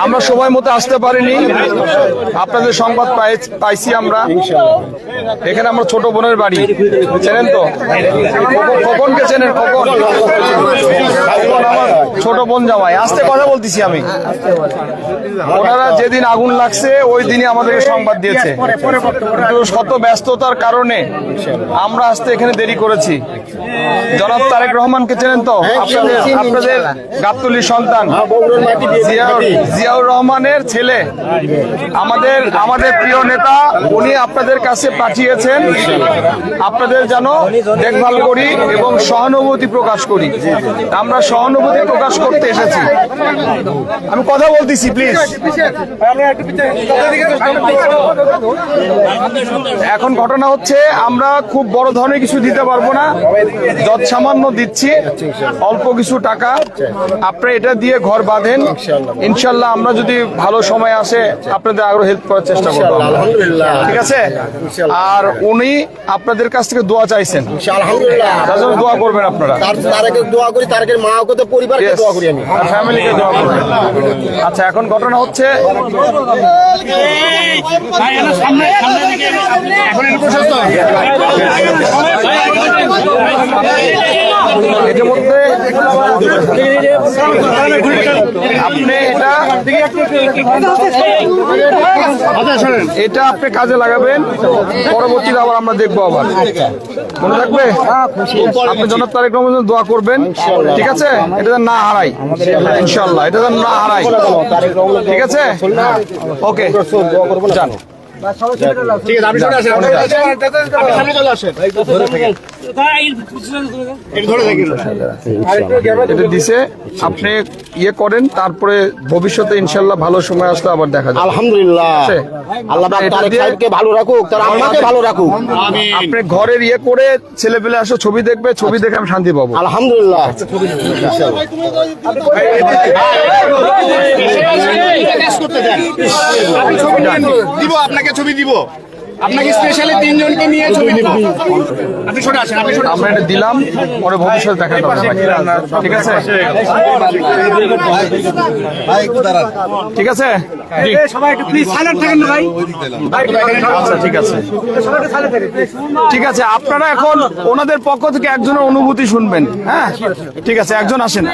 আমরা সময় মতো আসতে পারিনি, আপনাদের সংবাদ পাইছি আমরা। এখানে আমরা ছোট বোনের বাড়ি, চেনেন তো? খোকনকে চেনেন? খোকন আমার ছোট বোন জামাই। আস্তে কথা বলতেছি আমি। ওনারা যেদিন আগুন লাগছে ওই দিনই আমাদেরকে সংবাদ দিয়েছে, কিন্তু শত ব্যস্ততার কারণে আমরা আসতে এখানে দেরি করেছি। জনাব তারেক রহমানকে চেনেন তো? আপনাদের গাবতলীর সন্তান জিয়াউর রহমানের ছেলে, আমাদের প্রিয় নেতা, উনি আপনাদের কাছে পাঠিয়েছেন আপনাদের যেন দেখভাল করি এবং সহানুভূতি প্রকাশ করি। আমরা সহানুভূতি প্রকাশ করতে এসেছি। আমি কথা বলতেছি, প্লিজ। এখন ঘটনা হচ্ছে আমরা খুব বড় ধরনের কিছু দিতে পারবো না, যত সামান্য দিচ্ছি, অল্প কিছু টাকা। আপনারা এটা দিয়ে ঘর বাঁধেন, ইনশাল্লাহ আমরা যদি ভালো সময় আসে আপনাদের আরো হেল্প করার চেষ্টা করবো, ঠিক আছে? আর উনি আপনাদের কাছ থেকে দোয়া চাইছেন, তার জন্য দোয়া করবেন আপনারা। দোয়া করি, তারেকের মা ও পরিবারকে দোয়া করি, আমি ফ্যামিলিকে দোয়া করবেন। আচ্ছা, এখন ঘটনা হচ্ছে এটার মধ্যে এটা আপনি কাজে লাগাবেন, পরবর্তীতে আবার আমরা দেখবো। আবার মনে থাকবে, আপনি জনাব তারেক রহমানের দোয়া করবেন, ঠিক আছে? এটা না হারাই ইনশাল্লাহ, এটা না হারাই, ঠিক আছে? ওকে, জানো আপনি ইয়ে করেন, তারপরে ভবিষ্যতে ইনশাল্লাহ ভালো সময় আসলে আবার দেখা যাবে। আলহামদুলিল্লাহ, আল্লাহ ভালো রাখুক, তার আম্মাকে ভালো রাখুক। আপনি ঘরের ইয়ে করে ছেলে পেলে আসো, ছবি দেখবে, ছবি দেখে আমি শান্তি পাবো। আলহামদুলিল্লাহ, দিব আপনাকে, ছবি দিব আপনাকে, স্পেশালি 3 জনকে নিয়ে ছবি দিব। আপনি সরে আসেন, আমরা এটা দিলাম, পরে ভবিষ্যতে দেখা যাবে, ঠিক আছে? ঠিক আছে, সবাই একটু প্লিজ সাইলেন্ট থাকেন ভাই। আচ্ছা, ঠিক আছে, ঠিক আছে। আপনারা এখন ওনাদের পক্ষ থেকে একজনের অনুভূতি শুনবেন, হ্যাঁ? ঠিক আছে, একজন আসেন,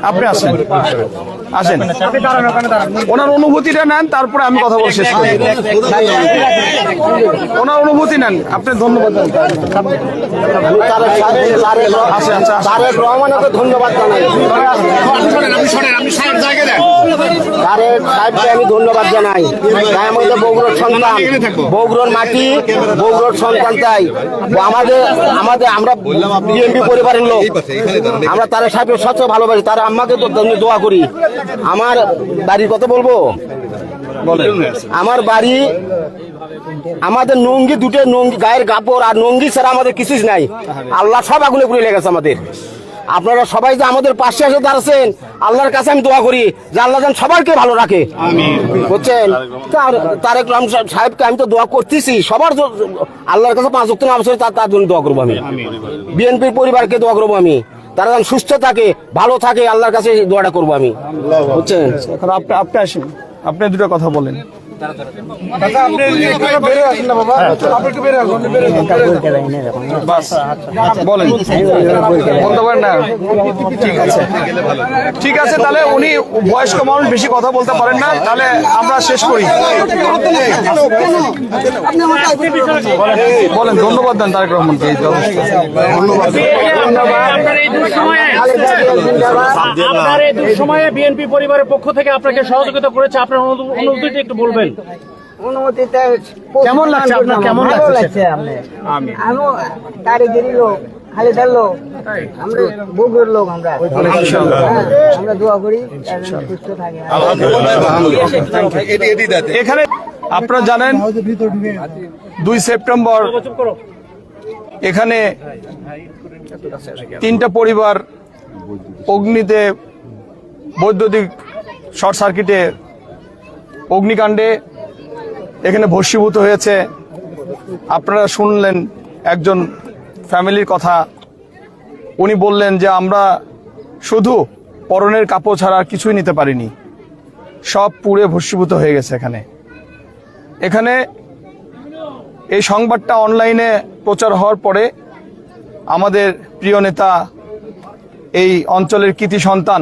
আপনি আসেন, আসেন, ওনার অনুভূতিটা নেন, তারপরে আমি কথা বলে শেষ করি। ওনার অনুভূতি নেন আপনি। ধন্যবাদ। তারেক রহমানকে ধন্যবাদ জানাই, তারেক সাহেবকে আমি ধন্যবাদ জানাই। তাই আমাদের বগুড়ার সন্তান, বগুড়ার মাটি, বগুড়ার সন্তান। তাই আমরা বিএনপি পরিবারের লোক, আমরা তারেক সাহেবের সবচেয়ে ভালোবাসি। তার আম্মাকে তো দোয়া করি। আমার বাড়ির কথা বলবো, আমার বাড়ি, আমাদের নঙ্গি, দুটো নঙ্গি, গায়ের কাপড় আর নঙ্গি ছাড়া আমাদের কিছুই নাই। আল্লাহ সব আগুনে পুড়ে লেগেছে আমাদের। আপনারা সবাই যে আমাদের পাশে এসে দাঁড়াচ্ছেন, আল্লাহর কাছে আমি দোয়া করি যে আল্লাহ যেন সবাইকে ভালো রাখে, বুঝছেন? তারেক রহমান সাহেবকে আমি তো দোয়া করতেছি, সবার আল্লাহর কাছে 5 ওয়াক্ত নামাজ পড়ে তার জন্য দোয়া করবো আমি। বিএনপির পরিবারকে দোয়া করবো আমি, তারা যেন সুস্থ থাকে, ভালো থাকে, আল্লাহর কাছে দোয়াটা করবো আমি, বুঝছেন? এখন আপনি আসেন, আপনি দুটো কথা বলেন। বলেন, বলতে পারেন না? ঠিক আছে, তাহলে উনি বয়স্ক মানুষ, বেশি কথা বলতে পারেন না, তাহলে আমরা শেষ করি। বলেন, ধন্যবাদ দেন তারেক রহমানকে। আপনার এই দুঃসময়ে বিএনপি পরিবারের পক্ষ থেকে আপনাকে সহযোগিতা করেছে, আপনার অনুভূতি একটু বলবেন। কেমন লাগছে আপনার? কেমন লাগছে? আমি তারেকেরই লোক, খালেদার লোক, আমরা বগুড়ার লোক, আমরা দোয়া করি সুস্থ থাকে। এখানে আপনারা জানেন 2 সেপ্টেম্বর এখানে 3টা পরিবার অগ্নিতে, বৈদ্যুতিক শর্ট সার্কিটে, অগ্নিকাণ্ডে এখানে ভস্মীভূত হয়েছে। আপনারা শুনলেন একজন ফ্যামিলির কথা, উনি বললেন যে আমরা শুধু পরনের কাপড় ছাড়া আর কিছুই নিতে পারিনি, সব পুড়ে ভস্মীভূত হয়ে গেছে। এখানে এই সংবাদটা অনলাইনে প্রচার হওয়ার পরে আমাদের প্রিয় নেতা, এই অঞ্চলের কৃতি সন্তান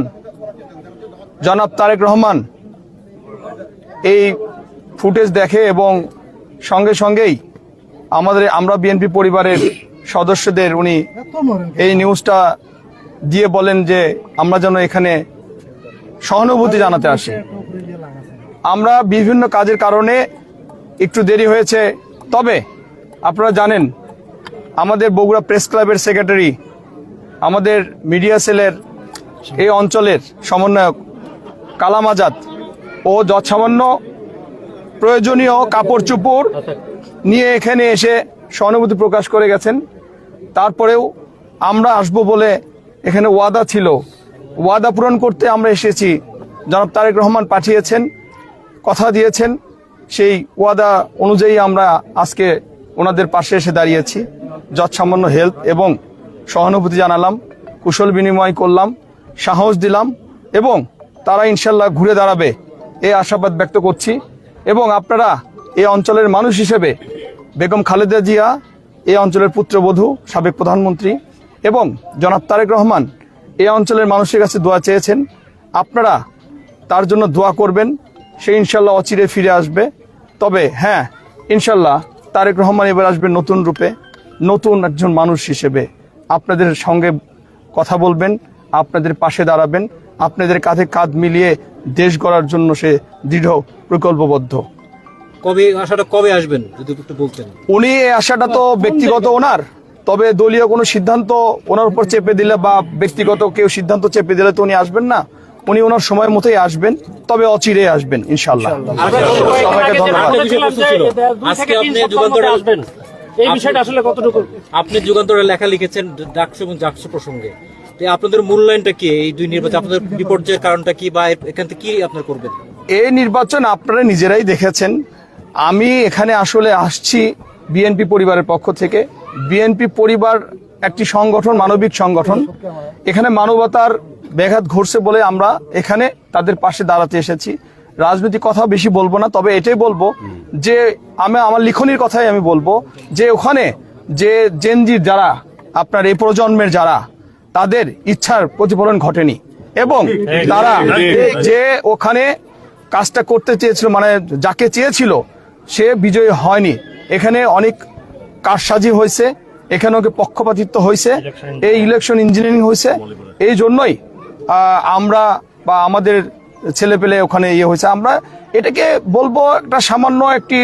জনাব তারেক রহমান এই ফুটেজ দেখে এবং সঙ্গে সঙ্গেই আমরা বিএনপি পরিবারের সদস্যদের উনি এই নিউজটা দিয়ে বলেন যে আমরা যেন এখানে সহানুভূতি জানাতে আসি। আমরা বিভিন্ন কাজের কারণে একটু দেরি হয়েছে, তবে আপনারা জানেন আমাদের বগুড়া প্রেস ক্লাবের সেক্রেটারি, আমাদের মিডিয়া সেলের এই অঞ্চলের সমন্বয়ক কালাম আজাদ ও যৎসামান্য প্রয়োজনীয় কাপড় চোপড় নিয়ে এখানে এসে সহানুভূতি প্রকাশ করে গেছেন। তারপরেও আমরা আসবো বলে এখানে ওয়াদা ছিল, ওয়াদা পূরণ করতে আমরা এসেছি। জনাব তারেক রহমান পাঠিয়েছেন, কথা দিয়েছেন, সেই ওয়াদা অনুযায়ী আমরা আজকে ওনাদের পাশে এসে দাঁড়িয়েছি। যৎসামান্য হেল্প এবং সহানুভূতি জানালাম, কুশল বিনিময় করলাম, সাহস দিলাম এবং তারা ইনশাল্লাহ ঘুরে দাঁড়াবে এই আশাবাদ ব্যক্ত করছি। এবং আপনারা এই অঞ্চলের মানুষ হিসেবে বেগম খালেদা জিয়া এই অঞ্চলের পুত্রবধূ, সাবেক প্রধানমন্ত্রী এবং জনাব তারেক রহমান এই অঞ্চলের মানুষের কাছে দোয়া চেয়েছেন, আপনারা তার জন্য দোয়া করবেন। সে ইনশাল্লাহ অচিরে ফিরে আসবে। তবে হ্যাঁ, ইনশাল্লাহ তারেক রহমান এবার আসবে নতুন রূপে, নতুন একজন মানুষ হিসেবে। আপনাদের সঙ্গে কথা বলবেন, আপনাদের পাশে দাঁড়াবেন, আপনাদের কাঁধে কাঁধ মিলিয়ে দেশ গড়ার জন্য সে দৃঢ় প্রকল্পবদ্ধ। কবে আসবেন যদি একটু বলতেন? উনি এই আশাটা তো ব্যক্তিগত ওনার, তবে দলীয় কোনো সিদ্ধান্ত ওনার উপর চেপে দিলে বা ব্যক্তিগত কেউ সিদ্ধান্ত চেপে দিলে তো উনি আসবেন না। উনি ওনার সময় মতোই আসবেন, তবে অচিরে আসবেন ইনশাল্লাহ। সবাইকে ধন্যবাদ। আজকে আপনি যুগান্তরে আসবেন, এই বিষয়টা আসলে কতটুকু? আপনি যুগান্তরে লেখা লিখেছেন ডাকসু এবং জাকসু প্রসঙ্গে, আপনাদের মূল্যায়নটা কি এই দুই নির্বাচন? আপনাদের বিপর্যয়ের কারণটা কি বা এখান থেকে কি আপনারা করবেন? এই নির্বাচন আপনারা নিজেরাই দেখেছেন। আমি এখানে আসলে আসছি বিএনপি পরিবারের পক্ষ থেকে। বিএনপি পরিবার একটি সংগঠন, মানবিক সংগঠন। এখানে মানবতার ব্যাঘাত ঘটছে বলে আমরা এখানে তাদের পাশে দাঁড়াতে এসেছি। রাজনৈতিক কথা বেশি বলবো না, তবে এটাই বলবো যে আমার লিখনির কথাই আমি বলবো যে ওখানে যে জেনজির যারা, আপনার এই প্রজন্মের যারা, তাদের ইচ্ছার প্রতিফলন ঘটেনি এবং তারা যে ওখানে কাজটা করতে চেয়েছিল, মানে যাকে চেয়েছিল সে বিজয়ী হয়নি। এখানে অনেক কারসাজি হয়েছে, এখানে ওকে পক্ষপাতিত্ব হয়েছে, এই ইলেকশন ইঞ্জিনিয়ারিং হয়েছে। এই জন্যই আমরা বা আমাদের ছেলেপেলে ওখানে হয়েছে। আমরা এটাকে বলবো একটা সামান্য একটি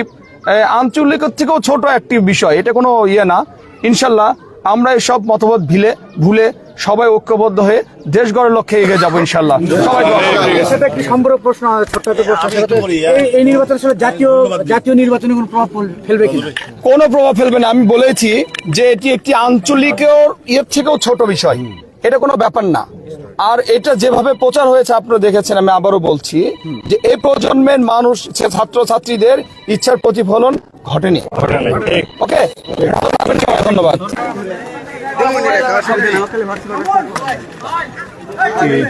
আঞ্চলিকের থেকেও ছোট একটি বিষয়, এটা কোনো না। ইনশাল্লাহ আমরা এসব মতভেদ ভুলে সবাই ঐক্যবদ্ধ হয়ে দেশ গড়ার লক্ষ্যে এগিয়ে যাবো ইনশাল্লাহ। সবাই সেটা একটি সম্পূরক প্রশ্ন, ছোট্ট একটা প্রশ্ন। এই নির্বাচন আসলে জাতীয় নির্বাচনে কোনো প্রভাব ফেলবে কি? কোনো প্রভাব ফেলবে না। আমি বলেছি যে এটি একটি আঞ্চলিকের থেকেও ছোট বিষয়, এটা কোনো ব্যাপার না। আর এটা যেভাবে প্রচার হয়েছে আপনারা দেখেছেন, আমি আবারও বলছি যে এই প্রজন্মের মানুষ, ছাত্র ছাত্রীদের ইচ্ছার প্রতিফলন ঘটেনি। ওকে, ধন্যবাদ। এই